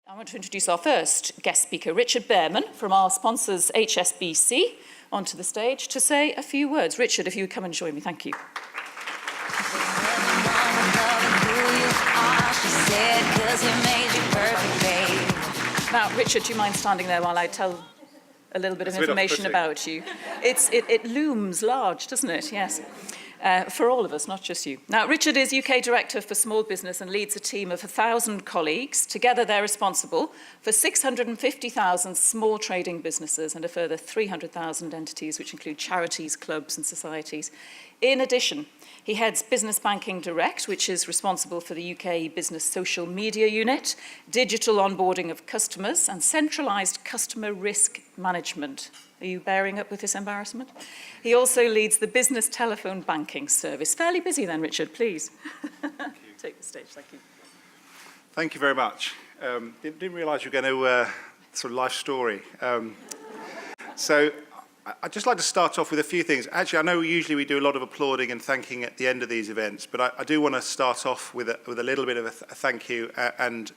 I want to introduce our first guest speaker, Richard Bearman, from our sponsors HSBC, onto the stage to say a few words. Richard, if you would come and join me, thank you. Now, Richard, do you mind standing there while I tell a little bit of information about you? It looms large, doesn't it? Yes. For all of us, not just you. Now, Richard is UK Director for Small Business and leads a team of 1,000 colleagues. Together, they're responsible for 650,000 small trading businesses and a further 300,000 entities, which include charities, clubs, and societies. In addition, he heads Business Banking Direct, which is responsible for the UK Business Social Media Unit, digital onboarding of customers, and centralised customer risk management. Are you bearing up with this embarrassment? He also leads the Business Telephone Banking Service. Fairly busy then, Richard, please. Take the stage, thank you. Thank you very much. Didn't realise you were going to sort of life story. So I'd just like to start off with a few things. Actually, I know usually we do a lot of applauding and thanking at the end of these events, but I do want to start off with a little bit of a thank you and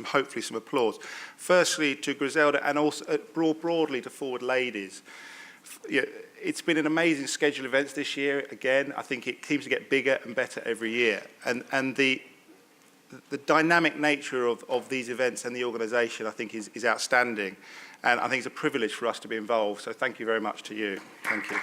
hopefully some applause. Firstly, to Griselda and also broadly to Forward Ladies. It's been an amazing schedule of events this year. Again, I think it seems to get bigger and better every year. And the dynamic nature of these events and the organisation, I think, is outstanding. And I think it's a privilege for us to be involved. So thank you very much to you. Thank you.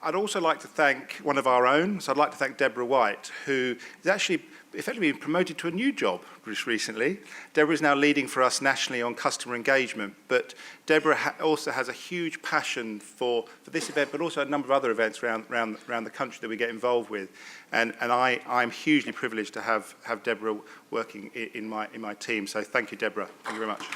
I'd also like to thank one of our own. So I'd like to thank Deborah White, who is actually effectively been promoted to a new job just recently. Deborah is now leading for us nationally on customer engagement, but Deborah also has a huge passion for this event, but also a number of other events around the country that we get involved with. And I'm hugely privileged to have Deborah working in my team. So thank you, Deborah. Thank you very much.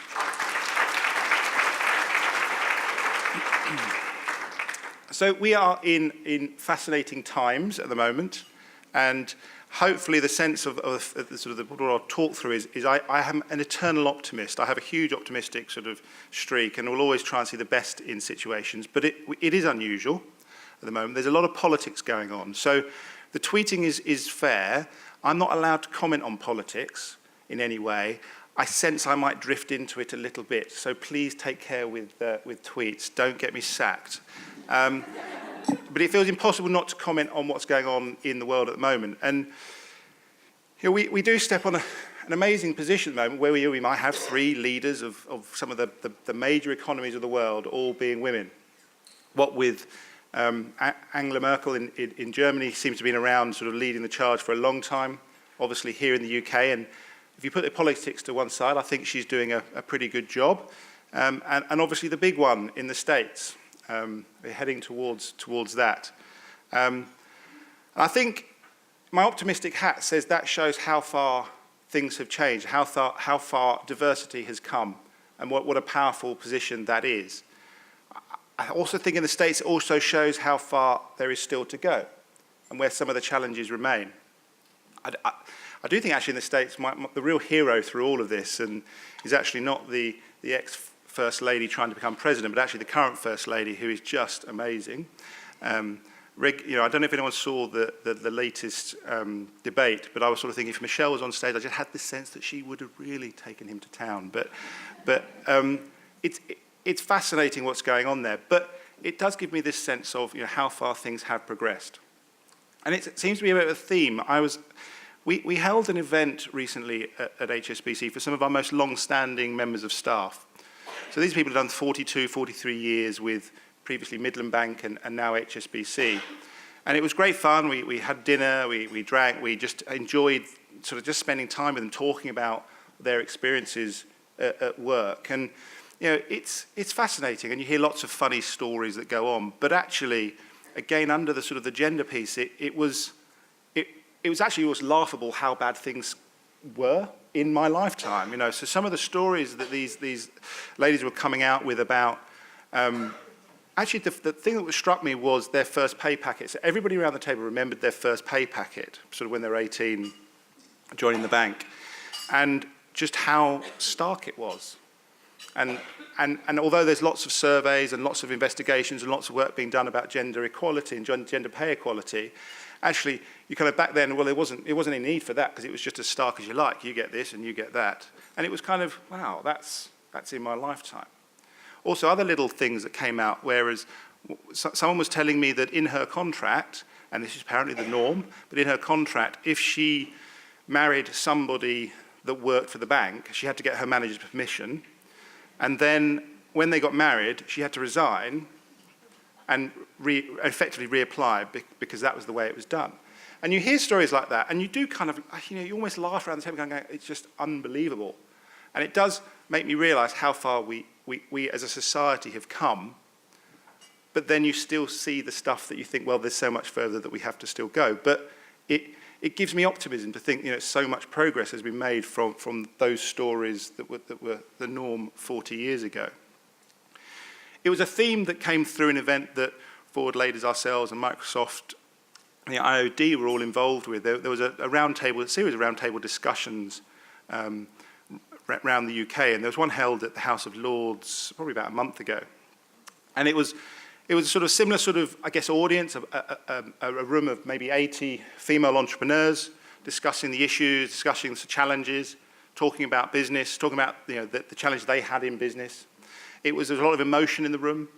So we are in fascinating times at the moment, and hopefully the sense of what I'll talk through is I am an eternal optimist. I have a huge optimistic sort of streak and will always try and see the best in situations, but it is unusual at the moment. There's a lot of politics going on. So the tweeting is fair. I'm not allowed to comment on politics in any way. I sense I might drift into it a little bit, so please take care with tweets. Don't get me sacked. But it feels impossible not to comment on what's going on in the world at the moment. And we do step on an amazing position at the moment where we might have three leaders of some of the major economies of the world all being women. What with Angela Merkel in Germany seems to have been around sort of leading the charge for a long time, obviously here in the UK. And if you put the politics to one side, I think she's doing a pretty good job. And obviously the big one in the States. We're heading towards that. And I think my optimistic hat says that shows how far things have changed, how far diversity has come, and what a powerful position that is. I also think in the States it also shows how far there is still to go and where some of the challenges remain. I do think actually in the States the real hero through all of this is actually not the ex-First Lady trying to become president, but actually the current First Lady, who is just amazing. I don't know if anyone saw the latest debate, but I was sort of thinking if Michelle was on stage, I just had this sense that she would have really taken him to town. But it's fascinating what's going on there. But it does give me this sense of how far things have progressed. And it seems to be a bit of a theme. We held an event recently at HSBC for some of our most long-standing members of staff. So these people have done 42, 43 years with previously Midland Bank and now HSBC. And it was great fun. We had dinner, we drank, we just enjoyed sort of just spending time with them, talking about their experiences at work. And it's fascinating, and you hear lots of funny stories that go on. But actually, again, under the sort of the gender piece, it was actually laughable how bad things were in my lifetime. So some of the stories that these ladies were coming out with about, actually the thing that struck me was their first pay packet. So everybody around the table remembered their first pay packet, sort of when they were 18, joining the bank, and just how stark it was. And although there's lots of surveys and lots of investigations and lots of work being done about gender equality and gender pay equality, actually, you kind of back then, well, it wasn't any need for that because it was just as stark as you like. You get this and you get that. And it was kind of, wow, that's in my lifetime. Also, other little things that came out, whereas someone was telling me that in her contract, and this is apparently the norm, but in her contract, if she married somebody that worked for the bank, she had to get her manager's permission. And then when they got married, she had to resign and effectively reapply because that was the way it was done. And you hear stories like that, and you do kind of, you almost laugh around the table going, it's just unbelievable. And it does make me realize how far we as a society have come, but then you still see the stuff that you think, well, there's so much further that we have to still go. But it gives me optimism to think, so much progress has been made from those stories that were the norm 40 years ago. It was a theme that came through an event that Forward Ladies ourselves and Microsoft and the IOD were all involved with. There was a series of roundtable discussions around the UK, and there was one held at the House of Lords probably about a month ago. And it was a sort of similar sort of, I guess, audience, a room of maybe 80 female entrepreneurs discussing the issues, discussing the challenges, talking about business, talking about the challenge they had in business. There was a lot of emotion in the room.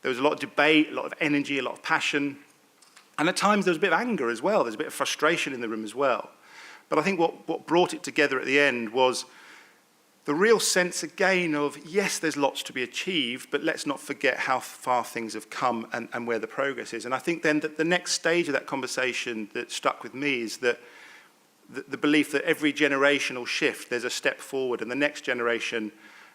There was a lot of debate, a lot of energy, a lot of passion. And at times there was a bit of anger as well. There's a bit of frustration in the room as well. But I think what brought it together at the end was the real sense again of, yes, there's lots to be achieved, but let's not forget how far things have come and where the progress is. And I think then that the next stage of that conversation that stuck with me is that the belief that every generational shift, there's a step forward, and the next generation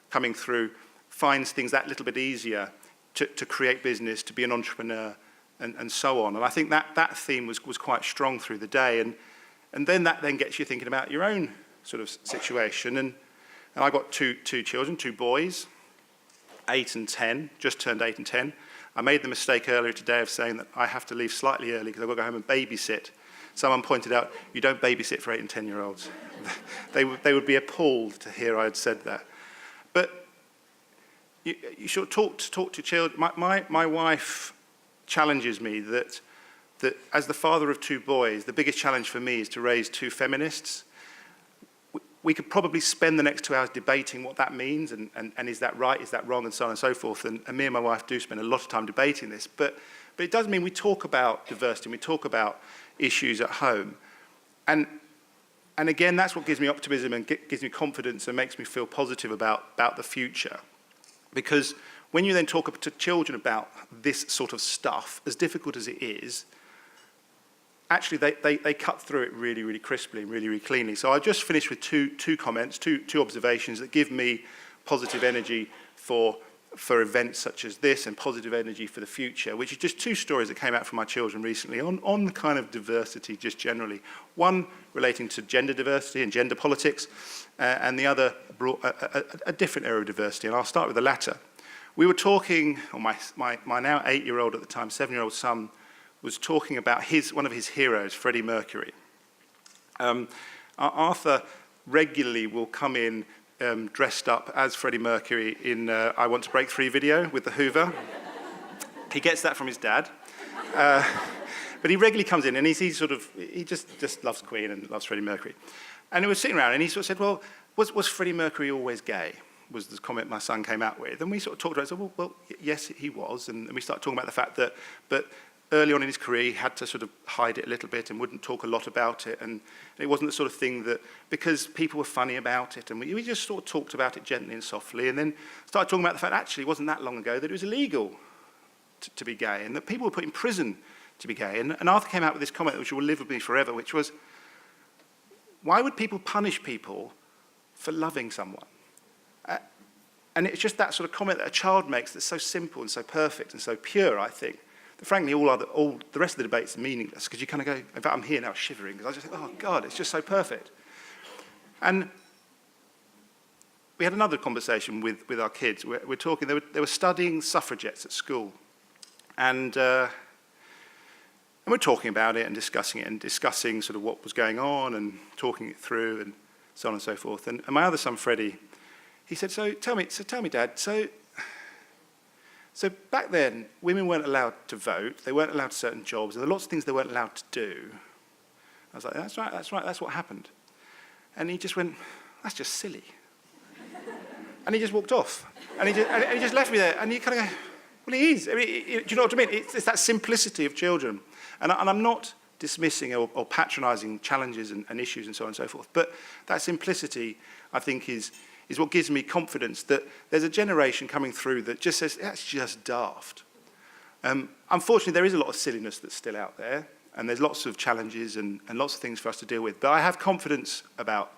coming through finds things that little bit easier to create business, to be an entrepreneur, and so on. And I think that theme was quite strong through the day. And then that then gets you thinking about your own sort of situation. And I got two children, 2 boys, 8 and 10, just turned 8 and 10. I made the mistake earlier today of saying that I have to leave slightly early because I've got to go home and babysit. Someone pointed out, you don't babysit for 8 and 10-year-olds. They would be appalled to hear I had said that. But you should talk to children. My wife challenges me that as the father of 2 boys, the biggest challenge for me is to raise 2 feminists. We could probably spend the next 2 hours debating what that means and is that right, is that wrong, and so on and so forth. And me and my wife do spend a lot of time debating this. But it does mean we talk about diversity, and we talk about issues at home. And again, that's what gives me optimism and gives me confidence and makes me feel positive about the future. Because when you then talk to children about this sort of stuff, as difficult as it is, actually they cut through it really, really crisply and really, really cleanly. So I just finished with two comments, two observations that give me positive energy for events such as this and positive energy for the future, which is just 2 stories that came out from my children recently on the kind of diversity just generally. One relating to gender diversity and gender politics, and the other brought a different area of diversity, and I'll start with the latter. We were talking, or my now 8-year-old at the time, 7-year-old son, was talking about one of his heroes, Freddie Mercury. Arthur regularly will come in dressed up as Freddie Mercury in I Want to Break Free video with the Hoover. He gets that from his dad. But he regularly comes in and he just loves Queen and loves Freddie Mercury. And he was sitting around and he sort of said, well, was Freddie Mercury always gay? Was the comment my son came out with. And we sort of talked about it and said, well, yes, he was. And we started talking about the fact that early on in his career, he had to sort of hide it a little bit and wouldn't talk a lot about it. And it wasn't the sort of thing that, because people were funny about it, and we just sort of talked about it gently and softly, and then started talking about the fact actually it wasn't that long ago that it was illegal to be gay, and that people were put in prison to be gay. And Arthur came out with this comment which will live with me forever, which was, why would people punish people for loving someone? And it's just that sort of comment that a child makes that's so simple and so perfect and so pure, I think, that frankly all the rest of the debates are meaningless, because you kind of go, in fact I'm here now shivering, because I just think, oh God, it's just so perfect. And we had another conversation with our kids. We're talking, they were studying suffragettes at school. And we're talking about it and discussing sort of what was going on and talking it through and so on and so forth. And my other son, Freddie, he said, so tell me, Dad, so back then, women weren't allowed to vote, they weren't allowed to certain jobs, and there were lots of things they weren't allowed to do. I was like, that's right, that's what happened. And he just went, that's just silly. And he just walked off. And he just left me there, and you kind of go, well, he is. I mean, do you know what I mean? It's that simplicity of children. And I'm not dismissing or patronising challenges and issues and so on and so forth, but that simplicity, I think, is what gives me confidence that there's a generation coming through that just says, that's just daft. Unfortunately, there is a lot of silliness that's still out there, and there's lots of challenges and lots of things for us to deal with. But I have confidence about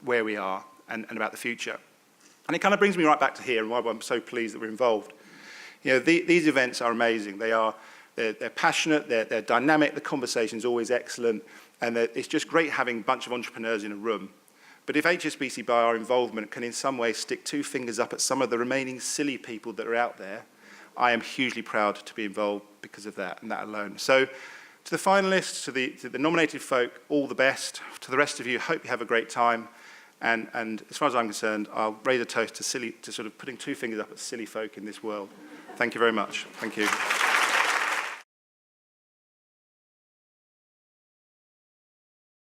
where we are and about the future. And it kind of brings me right back to here and why I'm so pleased that we're involved. You know, these events are amazing. They're passionate, they're dynamic, the conversation's always excellent, and it's just great having a bunch of entrepreneurs in a room. But if HSBC, by our involvement, can in some way stick 2 fingers up at some of the remaining silly people that are out there, I am hugely proud to be involved because of that and that alone. So to the finalists, to the nominated folk, all the best. To the rest of you, hope you have a great time. And as far as I'm concerned, I'll raise a toast to sort of putting 2 fingers up at silly folk in this world. Thank you very much. Thank you.